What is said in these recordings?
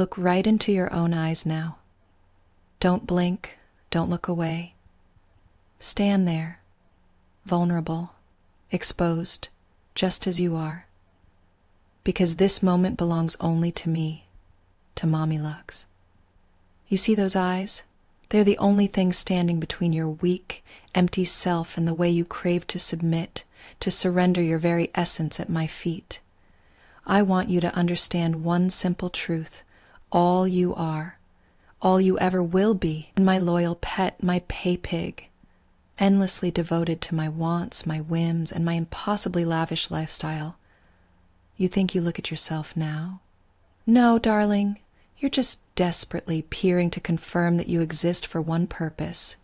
Look right into your own eyes now. Don't blink, don't look away. Stand there, vulnerable, exposed, just as you are. Because this moment belongs only to me, to Mommy Lux. You see those eyes? They're the only thing standing between your weak, empty self and the way you crave to submit, to surrender your very essence at my feet. I want you to understand one simple truth. All you are, all you ever will be, and my loyal pet, my Paypig, endlessly devoted to my wants, my whims, and my impossibly lavish lifestyle. You think you look at yourself now? No, darling, you're just desperately peering to confirm that you exist for one purpose: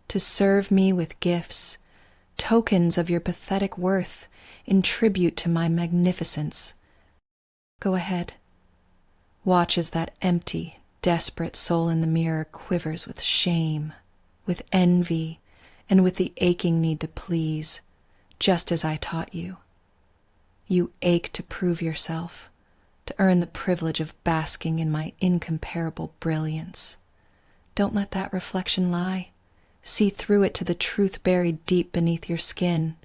to serve me with gifts, tokens of your pathetic worth, in tribute to my magnificence. Go ahead. Watch as that empty, desperate soul in the mirror quivers with shame, with envy, and with the aching need to please, just as I taught you. You ache to prove yourself, to earn the privilege of basking in my incomparable brilliance. Don't let that reflection lie. See through it to the truth buried deep beneath your skin.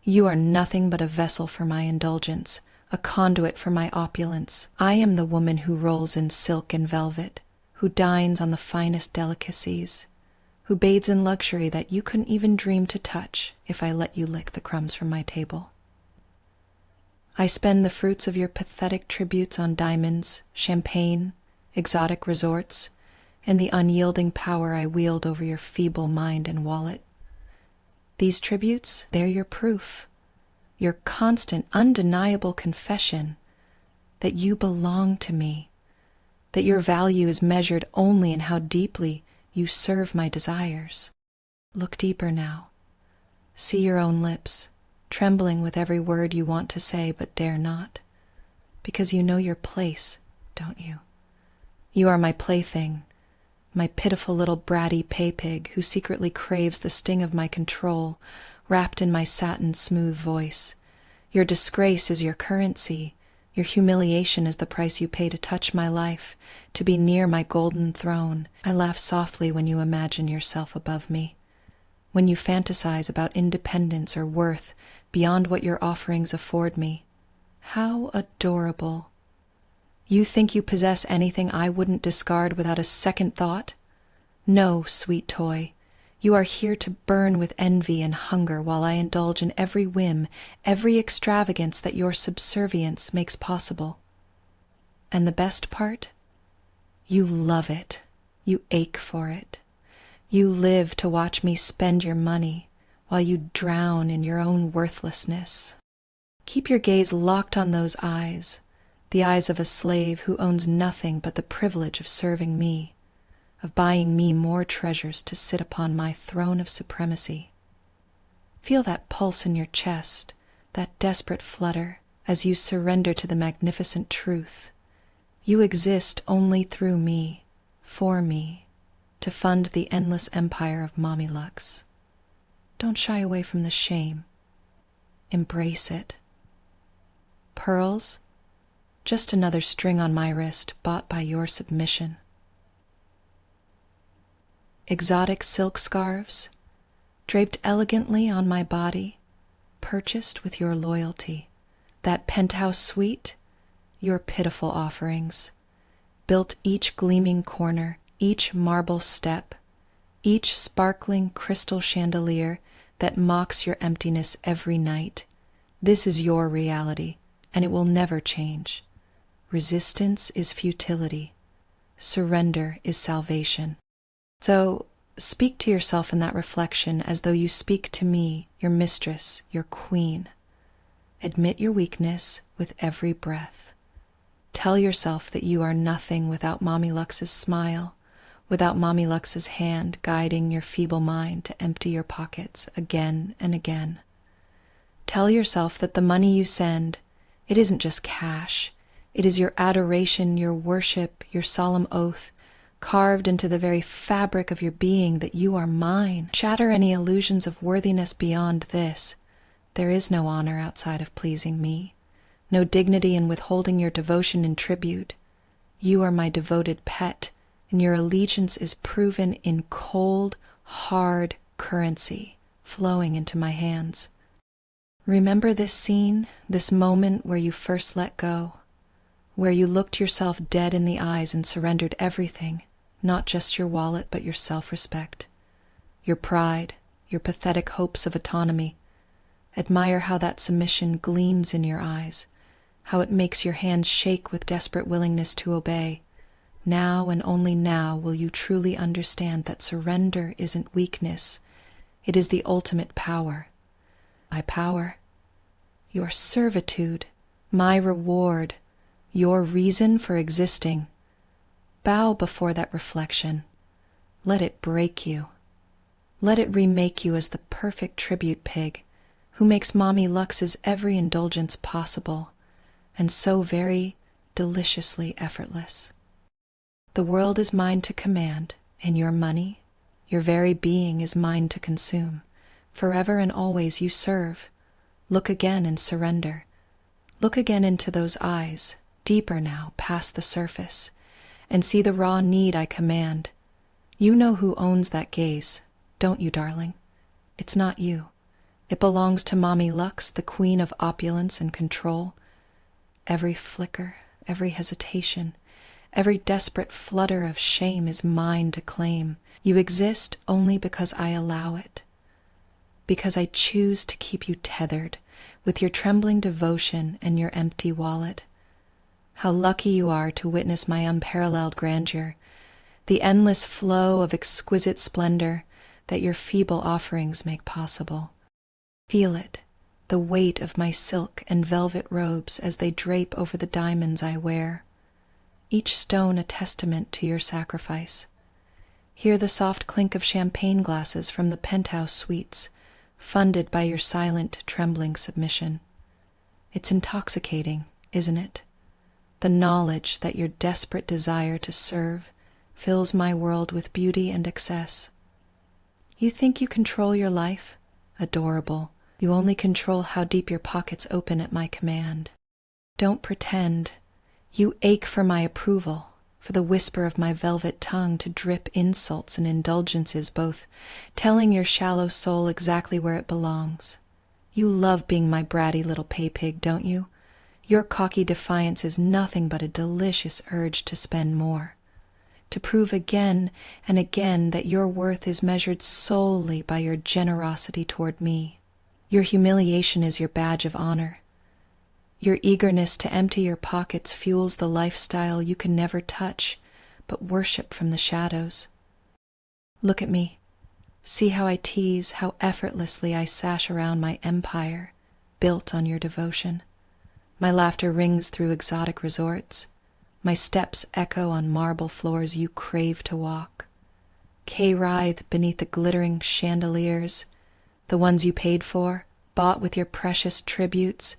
You are nothing but a vessel for my indulgence, a conduit for my opulence. I am the woman who rolls in silk and velvet, who dines on the finest delicacies, who bathes in luxury that you couldn't even dream to touch if I let you lick the crumbs from my table. I spend the fruits of your pathetic tributes on diamonds, champagne, exotic resorts, and the unyielding power I wield over your feeble mind and wallet. These tributes, they're your proof, your constant, undeniable confession that you belong to me, that your value is measured only in how deeply you serve my desires. Look deeper now. See your own lips, trembling with every word you want to say but dare not, because you know your place, don't you? You are my plaything, my pitiful little bratty Paypig who secretly craves the sting of my control, wrapped in my satin smooth voice. Your disgrace is your currency. Your humiliation is the price you pay to touch my life, to be near my golden throne. I laugh softly when you imagine yourself above me, when you fantasize about independence or worth beyond what your offerings afford me. How adorable. You think you possess anything I wouldn't discard without a second thought? No, sweet toy. You are here to burn with envy and hunger while I indulge in every whim, every extravagance that your subservience makes possible. And the best part? You love it. You ache for it. You live to watch me spend your money while you drown in your own worthlessness. Keep your gaze locked on those eyes, the eyes of a slave who owns nothing but the privilege of serving me, of buying me more treasures to sit upon my throne of supremacy. Feel that pulse in your chest, that desperate flutter, as you surrender to the magnificent truth. You exist only through me, for me, to fund the endless empire of Mommy Lux. Don't shy away from the shame. Embrace it. Pearls? Just another string on my wrist bought by your submission. Exotic silk scarves, draped elegantly on my body, purchased with your loyalty. That penthouse suite, your pitiful offerings. Built each gleaming corner, each marble step, each sparkling crystal chandelier that mocks your emptiness every night. This is your reality, and it will never change. Resistance is futility. Surrender is salvation. So, speak to yourself in that reflection as though you speak to me, your mistress, your queen. Admit your weakness with every breath. Tell yourself that you are nothing without Mommy Lux's smile, without Mommy Lux's hand guiding your feeble mind to empty your pockets again and again. Tell yourself that the money you send, it isn't just cash. It is your adoration, your worship, your solemn oath, carved into the very fabric of your being that you are mine. Shatter any illusions of worthiness beyond this. There is no honor outside of pleasing me, no dignity in withholding your devotion in tribute. You are my devoted pet, and your allegiance is proven in cold, hard currency flowing into my hands. Remember this scene, this moment where you first let go, where you looked yourself dead in the eyes and surrendered everything, not just your wallet, but your self-respect, your pride, your pathetic hopes of autonomy. Admire how that submission gleams in your eyes, how it makes your hands shake with desperate willingness to obey. Now and only now will you truly understand that surrender isn't weakness, it is the ultimate power. My power, your servitude, my reward, your reason for existing. Bow before that reflection. Let it break you. Let it remake you as the perfect tribute pig, who makes Mommy Lux's every indulgence possible, and so very deliciously effortless. The world is mine to command, and your money, your very being is mine to consume. Forever and always you serve. Look again and surrender. Look again into those eyes, deeper now, past the surface, and see the raw need I command. You know who owns that gaze, don't you, darling? It's not you. It belongs to Mommy Lux, the queen of opulence and control. Every flicker, every hesitation, every desperate flutter of shame is mine to claim. You exist only because I allow it, because I choose to keep you tethered with your trembling devotion and your empty wallet. How lucky you are to witness my unparalleled grandeur, the endless flow of exquisite splendor that your feeble offerings make possible. Feel it, the weight of my silk and velvet robes as they drape over the diamonds I wear, each stone a testament to your sacrifice. Hear the soft clink of champagne glasses from the penthouse suites, funded by your silent, trembling submission. It's intoxicating, isn't it? The knowledge that your desperate desire to serve fills my world with beauty and excess. You think you control your life? Adorable. You only control how deep your pockets open at my command. Don't pretend. You ache for my approval, for the whisper of my velvet tongue to drip insults and indulgences, both telling your shallow soul exactly where it belongs. You love being my bratty little paypig, don't you? Your cocky defiance is nothing but a delicious urge to spend more, to prove again and again that your worth is measured solely by your generosity toward me. Your humiliation is your badge of honor. Your eagerness to empty your pockets fuels the lifestyle you can never touch, but worship from the shadows. Look at me. See how I tease, how effortlessly I sash around my empire, built on your devotion. My laughter rings through exotic resorts. My steps echo on marble floors you crave to walk. K-writhe beneath the glittering chandeliers, the ones you paid for, bought with your precious tributes.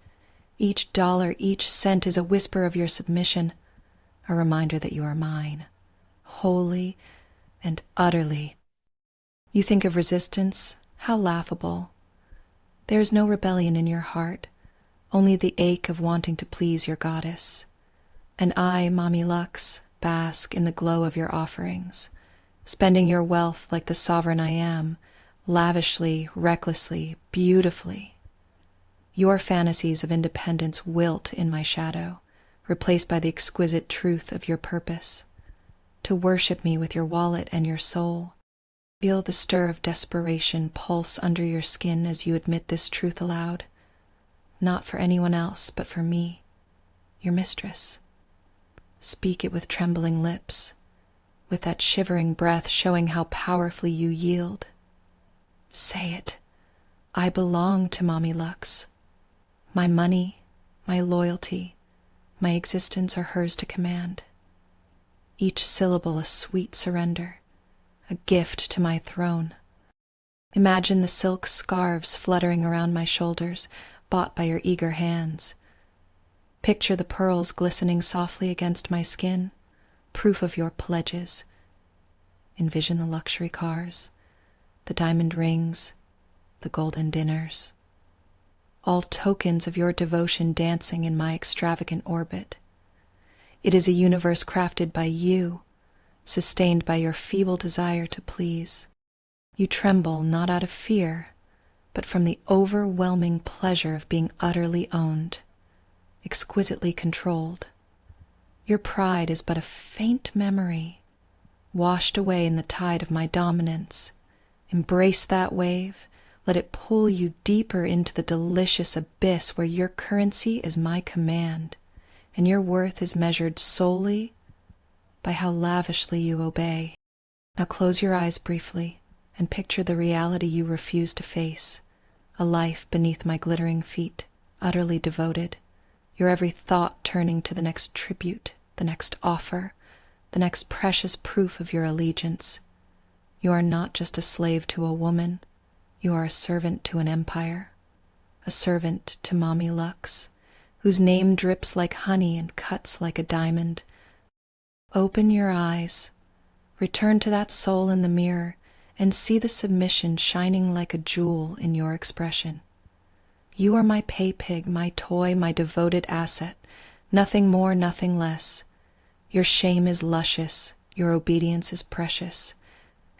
Each dollar, each cent is a whisper of your submission, a reminder that you are mine, wholly and utterly. You think of resistance? How laughable. There is no rebellion in your heart, only the ache of wanting to please your goddess. And I, Mommy Lux, bask in the glow of your offerings, spending your wealth like the sovereign I am, lavishly, recklessly, beautifully. Your fantasies of independence wilt in my shadow, replaced by the exquisite truth of your purpose. To worship me with your wallet and your soul. Feel the stir of desperation pulse under your skin as you admit this truth aloud. Not for anyone else, but for me, your mistress. Speak it with trembling lips, with that shivering breath showing how powerfully you yield. Say it. I belong to Mommy Lux. My money, my loyalty, my existence are hers to command. Each syllable a sweet surrender, a gift to my throne. Imagine the silk scarves fluttering around my shoulders, bought by your eager hands. Picture the pearls glistening softly against my skin, proof of your pledges. Envision the luxury cars, the diamond rings, the golden dinners. All tokens of your devotion dancing in my extravagant orbit. It is a universe crafted by you, sustained by your feeble desire to please. You tremble not out of fear, but from the overwhelming pleasure of being utterly owned, exquisitely controlled. Your pride is but a faint memory, washed away in the tide of my dominance. Embrace that wave, let it pull you deeper into the delicious abyss where your currency is my command, and your worth is measured solely by how lavishly you obey. Now close your eyes briefly and picture the reality you refuse to face, a life beneath my glittering feet, utterly devoted, your every thought turning to the next tribute, the next offer, the next precious proof of your allegiance. You are not just a slave to a woman, you are a servant to an empire, a servant to Mommy Lux, whose name drips like honey and cuts like a diamond. Open your eyes, return to that soul in the mirror, and see the submission shining like a jewel in your expression. You are my Paypig, my toy, my devoted asset, nothing more, nothing less. Your shame is luscious, your obedience is precious.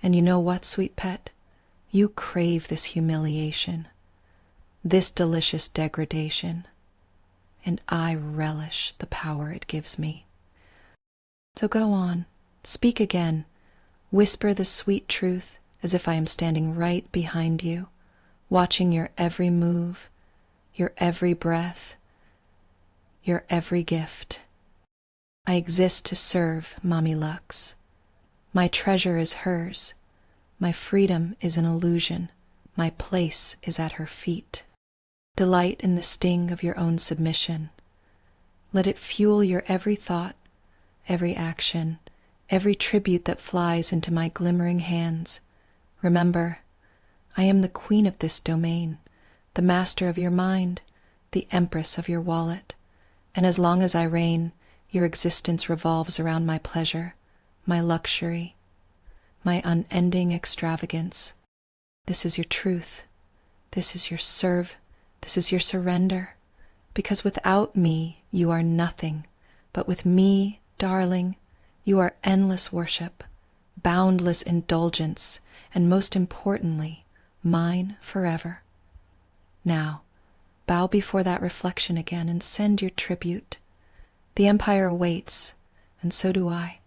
And you know what, sweet pet? You crave this humiliation, this delicious degradation, and I relish the power it gives me. So go on, speak again, whisper the sweet truth as if I am standing right behind you, watching your every move, your every breath, your every gift. I exist to serve Mommy Lux. My treasure is hers. My freedom is an illusion. My place is at her feet. Delight in the sting of your own submission. Let it fuel your every thought, every action, every tribute that flies into my glimmering hands. Remember, I am the queen of this domain, the master of your mind, the empress of your wallet, and as long as I reign, your existence revolves around my pleasure, my luxury, my unending extravagance. This is your truth. This is your this is your surrender. Because without me, you are nothing. But with me, darling, you are endless worship, boundless indulgence, and most importantly, mine forever. Now, bow before that reflection again and send your tribute. The empire awaits, and so do I.